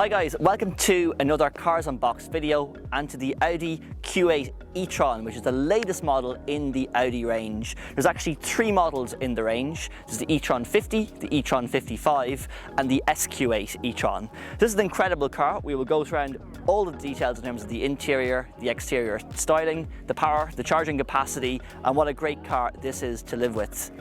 Hi guys, welcome to another Cars Unboxed video and to the Audi Q8 e-Tron, which is the latest model in the Audi range. There's actually three models in the range. There's the e-Tron 50, the e-Tron 55 and the SQ8 e-Tron. This is an incredible car. We will go around all the details in terms of the interior, the exterior styling, the power, the charging capacity and what a great car this is to live with.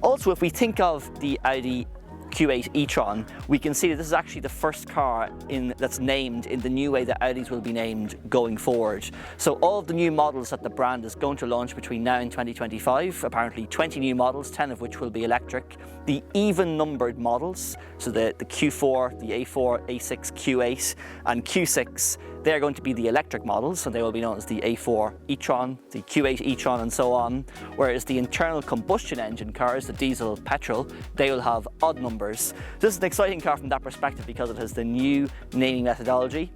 Also, if we think of the Audi Q8 e-Tron, we can see that this is actually the first car that's named in the new way that Audis will be named going forward. So all of the new models that the brand is going to launch between now and 2025, apparently 20 new models, 10 of which will be electric. The even numbered models, so the Q4, the A4, A6, Q8 and Q6, they're going to be the electric models, so they will be known as the A4 e-Tron, the Q8 e-Tron and so on, whereas the internal combustion engine cars, the diesel, petrol, they will have odd numbers. This is an exciting car from that perspective because it has the new naming methodology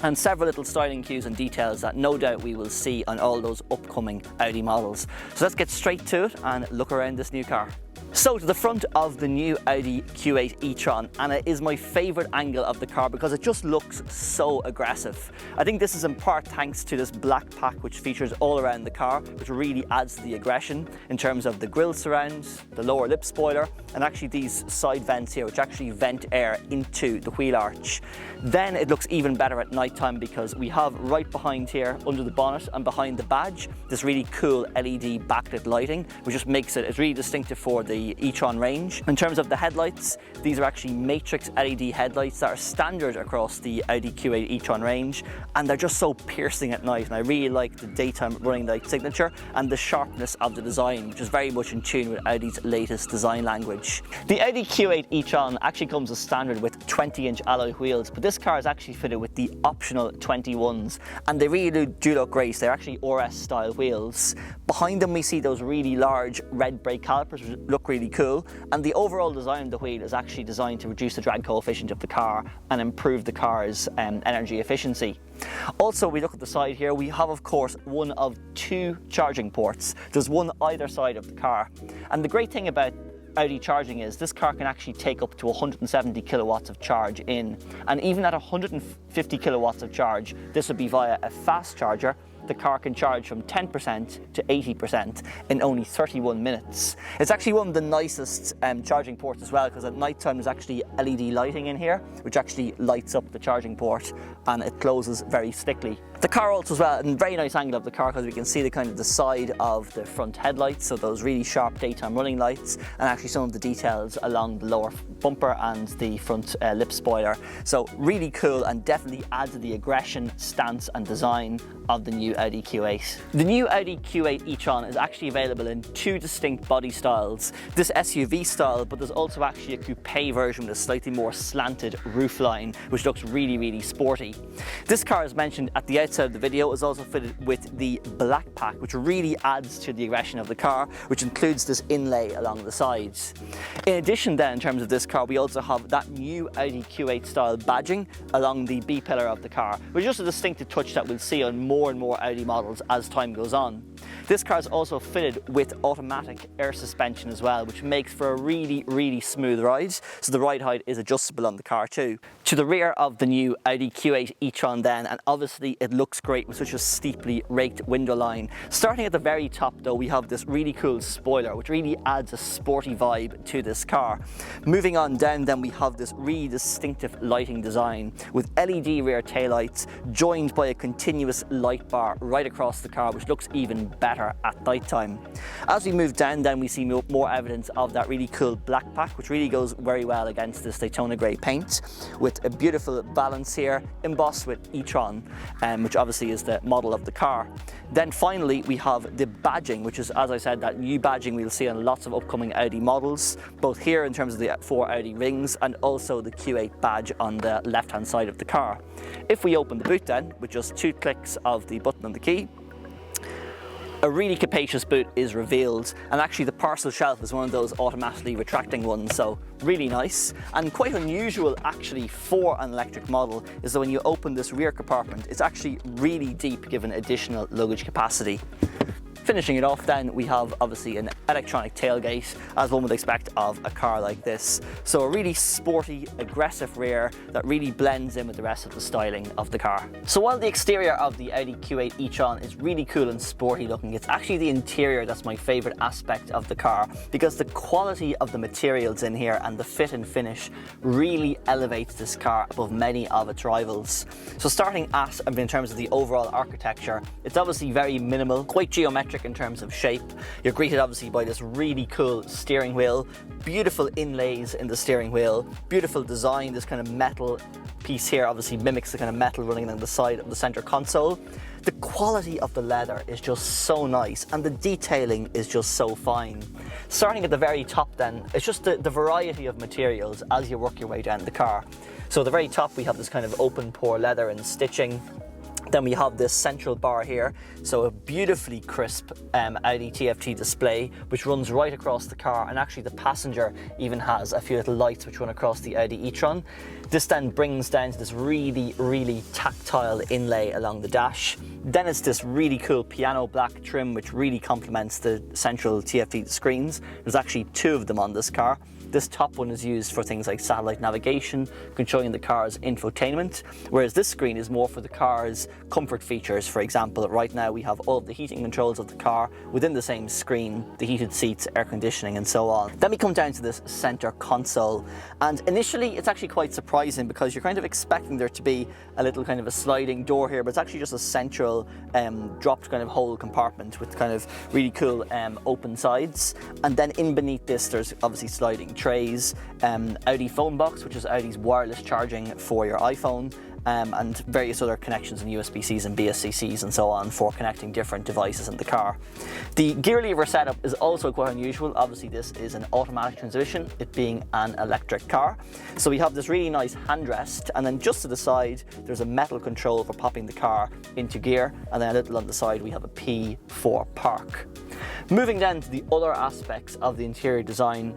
and several little styling cues and details that no doubt we will see on all those upcoming Audi models. So let's get straight to it and look around this new car. So to the front of the new Audi Q8 e-Tron, and it is my favourite angle of the car because it just looks so aggressive. I think this is in part thanks to this black pack which features all around the car, which really adds to the aggression in terms of the grille surrounds, the lower lip spoiler and actually these side vents here which actually vent air into the wheel arch. Then it looks even better at night time because we have right behind here under the bonnet and behind the badge this really cool LED backlit lighting which just makes it's really distinctive for the e-Tron range. In terms of the headlights, these are actually matrix LED headlights that are standard across the Audi Q8 e-Tron range and they're just so piercing at night, and I really like the daytime running light signature and the sharpness of the design, which is very much in tune with Audi's latest design language. The Audi Q8 e-Tron actually comes as standard with 20-inch alloy wheels, but this car is actually fitted with the optional 21s and they really do look great. They're actually RS style wheels. Behind them we see those really large red brake calipers which look really cool, and the overall design of the wheel is actually designed to reduce the drag coefficient of the car and improve the car's energy efficiency. Also, we look at the side here, we have of course one of two charging ports. There's one either side of the car, and the great thing about Audi charging is this car can actually take up to 170 kilowatts of charge in, and even at 150 kilowatts of charge, this would be via a fast charger. The car can charge from 10% to 80% in only 31 minutes. It's actually one of the nicest charging ports as well because at night time there's actually LED lighting in here which actually lights up the charging port and it closes very slickly. The car also as well, a very nice angle of the car because we can see the side of the front headlights, so those really sharp daytime running lights, and actually some of the details along the lower bumper and the front lip spoiler. So really cool and definitely adds to the aggression, stance and design of the new Audi Q8. The new Audi Q8 e-Tron is actually available in two distinct body styles. This SUV style, but there's also actually a coupe version with a slightly more slanted roofline, which looks really, really sporty. This car, as mentioned at the outset of the video, is also fitted with the black pack, which really adds to the aggression of the car, which includes this inlay along the sides. In addition then, in terms of this car, we also have that new Audi Q8 style badging along the B pillar of the car, which is just a distinctive touch that we'll see on more and more Audi models as time goes on. This car is also fitted with automatic air suspension as well, which makes for a really, really smooth ride. So the ride height is adjustable on the car too. To the rear of the new Audi Q8 e-Tron then, and obviously it looks great with such a steeply raked window line. Starting at the very top though, we have this really cool spoiler which really adds a sporty vibe to this car. Moving on down then, we have this really distinctive lighting design with LED rear taillights joined by a continuous light bar right across the car, which looks even better at night time. As we move down then, we see more evidence of that really cool black pack, which really goes very well against this Daytona grey paint, with a beautiful balance here embossed with e-Tron, which obviously is the model of the car. Then finally we have the badging, which is, as I said, that new badging we'll see on lots of upcoming Audi models, both here in terms of the 4 Audi rings and also the Q8 badge on the left hand side of the car. If we open the boot then, with just 2 clicks of the button on the key, a really capacious boot is revealed, and actually the parcel shelf is one of those automatically retracting ones, so really nice. And quite unusual actually for an electric model is that when you open this rear compartment, it's actually really deep given additional luggage capacity. Finishing it off then, we have obviously an electronic tailgate, as one would expect of a car like this. So a really sporty, aggressive rear that really blends in with the rest of the styling of the car. So while the exterior of the Audi Q8 e-Tron is really cool and sporty looking, it's actually the interior that's my favorite aspect of the car, because the quality of the materials in here and the fit and finish really elevates this car above many of its rivals. So starting at, in terms of the overall architecture, it's obviously very minimal, quite geometric in terms of shape. You're greeted obviously by this really cool steering wheel, beautiful inlays in the steering wheel, beautiful design. This kind of metal piece here obviously mimics the kind of metal running along the side of the center console. The quality of the leather is just so nice, and the detailing is just so fine. Starting at the very top then, it's just the variety of materials as you work your way down the car. So at the very top we have this kind of open pore leather and stitching. Then we have this central bar here, so a beautifully crisp Audi TFT display which runs right across the car, and actually the passenger even has a few little lights which run across the Audi e-Tron. This then brings down to this really tactile inlay along the dash. Then it's this really cool piano black trim which really complements the central TFT screens. There's actually two of them on this car. This top one is used for things like satellite navigation, controlling the car's infotainment, whereas this screen is more for the car's comfort features. For example, right now we have all of the heating controls of the car within the same screen, the heated seats, air conditioning and so on. Then we come down to this center console, and initially it's actually quite surprising because you're kind of expecting there to be a little kind of a sliding door here, but it's actually just a central dropped kind of hole compartment with kind of really cool open sides. And then in beneath this there's obviously sliding trays, Audi phone box, which is Audi's wireless charging for your iPhone, and various other connections and USB-Cs and BSCCs and so on for connecting different devices in the car. The gear lever setup is also quite unusual. Obviously this is an automatic transmission, it being an electric car. So we have this really nice handrest, and then just to the side there's a metal control for popping the car into gear, and then a little on the side we have a P for park. Moving then to the other aspects of the interior design.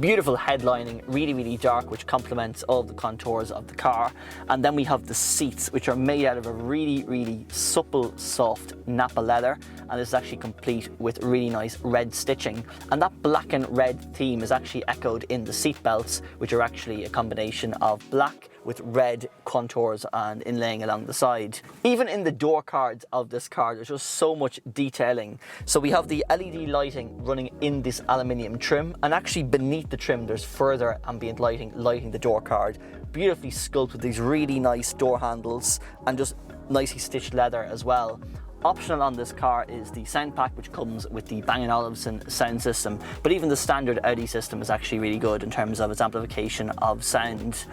Beautiful headlining, really dark, which complements all the contours of the car. And then we have the seats, which are made out of a really supple, soft Nappa leather, and this is actually complete with really nice red stitching. And that black and red theme is actually echoed in the seat belts, which are actually a combination of black with red contours and inlaying along the side. Even in the door cards of this car, there's just so much detailing. So we have the LED lighting running in this aluminium trim, and actually beneath the trim there's further ambient lighting the door card. Beautifully sculpted, these really nice door handles, and just nicely stitched leather as well. Optional on this car is the sound pack, which comes with the Bang & Olufsen sound system, but even the standard Audi system is actually really good in terms of its amplification of sound.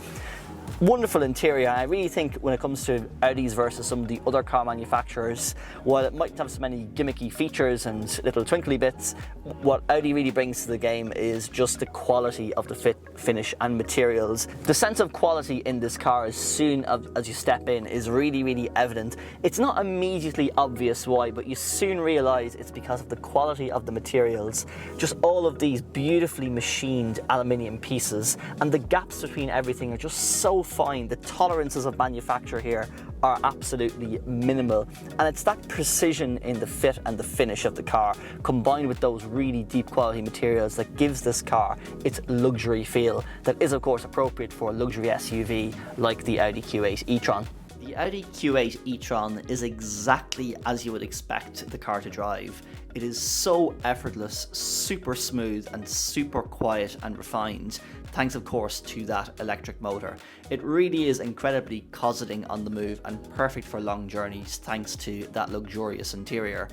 Wonderful interior. I really think when it comes to Audis versus some of the other car manufacturers, while it mightn't have so many gimmicky features and little twinkly bits, what Audi really brings to the game is just the quality of the fit, finish and materials. The sense of quality in this car as soon as you step in is really evident. It's not immediately obvious why, but you soon realize it's because of the quality of the materials. Just all of these beautifully machined aluminium pieces, and the gaps between everything are just so fine. The tolerances of manufacture here are absolutely minimal, and it's that precision in the fit and the finish of the car combined with those really deep quality materials that gives this car its luxury feel that is of course appropriate for a luxury SUV like the Audi Q8 e-Tron. The Audi Q8 e-Tron is exactly as you would expect the car to drive. It is so effortless, super smooth and super quiet and refined, thanks of course to that electric motor. It really is incredibly cosseting on the move and perfect for long journeys thanks to that luxurious interior.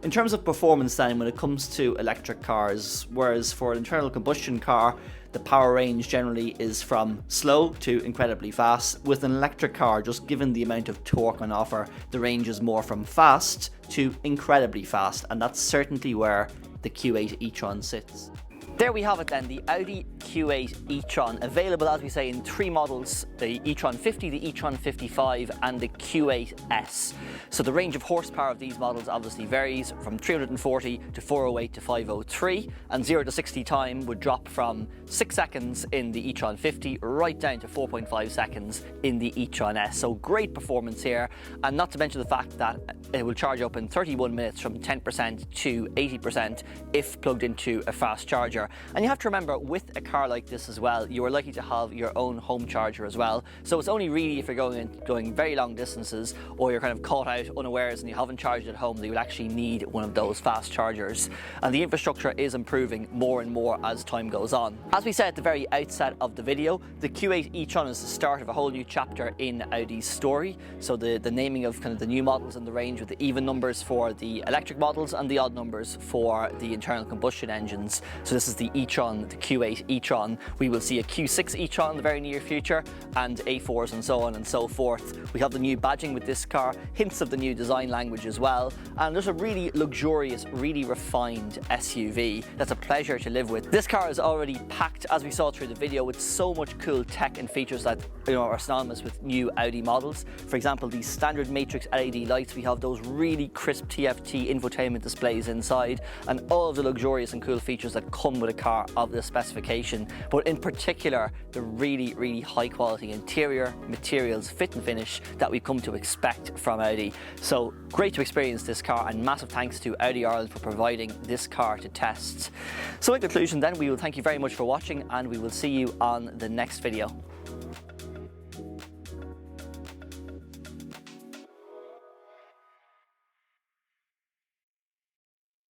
In terms of performance then, when it comes to electric cars, whereas for an internal combustion car, the power range generally is from slow to incredibly fast. With an electric car, just given the amount of torque on offer, the range is more from fast to incredibly fast, and that's certainly where the Q8 e-Tron sits. There we have it then, the Audi Q8 e-Tron, available as we say in three models, the e-Tron 50, the e-Tron 55 and the Q8S. So the range of horsepower of these models obviously varies from 340 to 408 to 503, and 0 to 60 time would drop from 6 seconds in the e-Tron 50 right down to 4.5 seconds in the e-Tron S. So great performance here, and not to mention the fact that it will charge up in 31 minutes from 10% to 80% if plugged into a fast charger. And you have to remember, with a car like this as well, you are likely to have your own home charger as well. So it's only really if you're going very long distances, or you're kind of caught out unawares and you haven't charged at home, that you will actually need one of those fast chargers. And the infrastructure is improving more and more as time goes on. As we said at the very outset of the video, the Q8 e-Tron is the start of a whole new chapter in Audi's story. So the naming of kind of the new models in the range, with the even numbers for the electric models and the odd numbers for the internal combustion engines. So this is the e-Tron, the Q8 e-Tron. We will see a Q6 e-Tron in the very near future, and A4s and so on and so forth. We have the new badging with this car, hints of the new design language as well, and there's a really luxurious, really refined SUV that's a pleasure to live with. This car is already packed, as we saw through the video, with so much cool tech and features that are synonymous with new Audi models. For example, these standard matrix LED lights, we have those really crisp TFT infotainment displays inside, and all of the luxurious and cool features that come with a car of this specification, but in particular the really high quality interior materials, fit and finish that we've come to expect from Audi. So great to experience this car, and massive thanks to Audi Ireland for providing this car to test. So in conclusion then, we will thank you very much for watching, and we will see you on the next video.